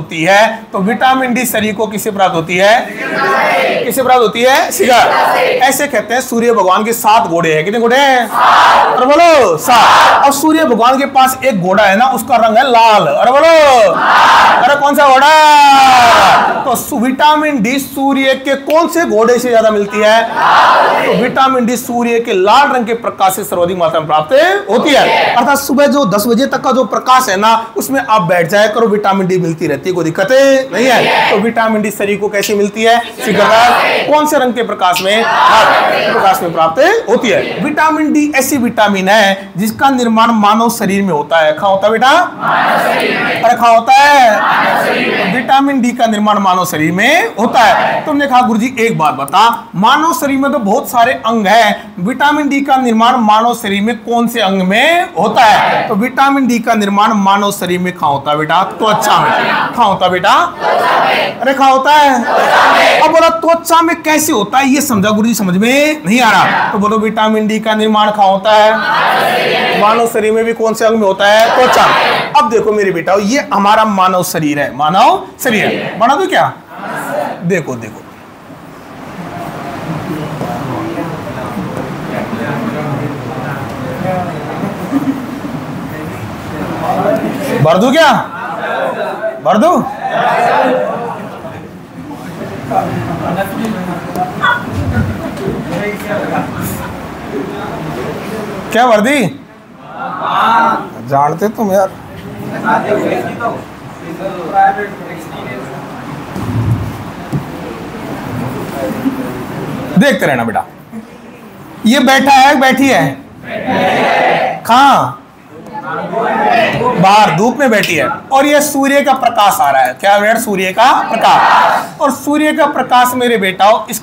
होती है, तो विटामिन डी शरीर को किससे प्राप्त होती है? किससे प्राप्त होती है? सिगार। ऐसे कहते हैं सूर्य भगवान के 7 घोड़े हैं। कितने घोड़े हैं? अरे बोलो 7। अब सूर्य भगवान के पास एक घोड़ा है ना, उसका रंग है लाल। अरे बोलो, अरे कौन सा घोड़ा? तो विटामिन डी सूर्य के कौन से घोड़े से ज्यादा मिलती है? तो विटामिन डी सूर्य के लाल रंग के प्रकाश से सर्वाधिक मात्रा में प्राप्त होती है। अर्थात सुबह जो 10 बजे तक का जो प्रकाश है ना, उसमें आप बैठ जाया करो, विटामिन डी मिलती रहती है, कोई दिक्कत नहीं है। तो विटामिन डी शरीर को कैसे मिलती है? कौन से रंग के प्रकाश में? प्रकाश में प्राप्त होती है। विटामिन डी ऐसी विटामिन है जिसका निर्माण मानव शरीर में होता है। कहाँ होता है बेटा? अरे कहाँ होता है? विटामिन डी का निर्माण मानव शरीर में होता है। तुमने कहा गुरुजी एक बात बता, मानव शरीर में तो बहुत सारे अंग हैं, विटामिन डी का निर्माण मानव शरीर में कौन से अंग में होता है? तो विटामिन डी का निर्माण मानव शरीर में कहाँ होता है बेटा? त्वचा में। कहाँ होता है बेटा? अरे कहाँ होता है? अब बोला त्वचा में कैसे होता है, ये समझा गुरुजी, समझ में नहीं आ रहा। तो बोलो विटामिन डी का निर्माण कहाँ होता है? मानव शरीर में भी कौन से अंग में होता है? त्वचा। अब देखो मेरे बेटा, ये हमारा मानव शरीर है, मानव शरीर है। बना दो क्या? देखो देखो, भर दूं क्या? भर दूं? क्या भर दी? जानते तुम यार। देखते रहना बेटा। ये बैठा है, बैठी है? कहाँ? बाहर धूप में बैठी है, और ये सूर्य का प्रकाश आ रहा है। क्या बेटा? सूर्य का प्रकाश। और सूर्य का प्रकाश मेरे बेटा इसके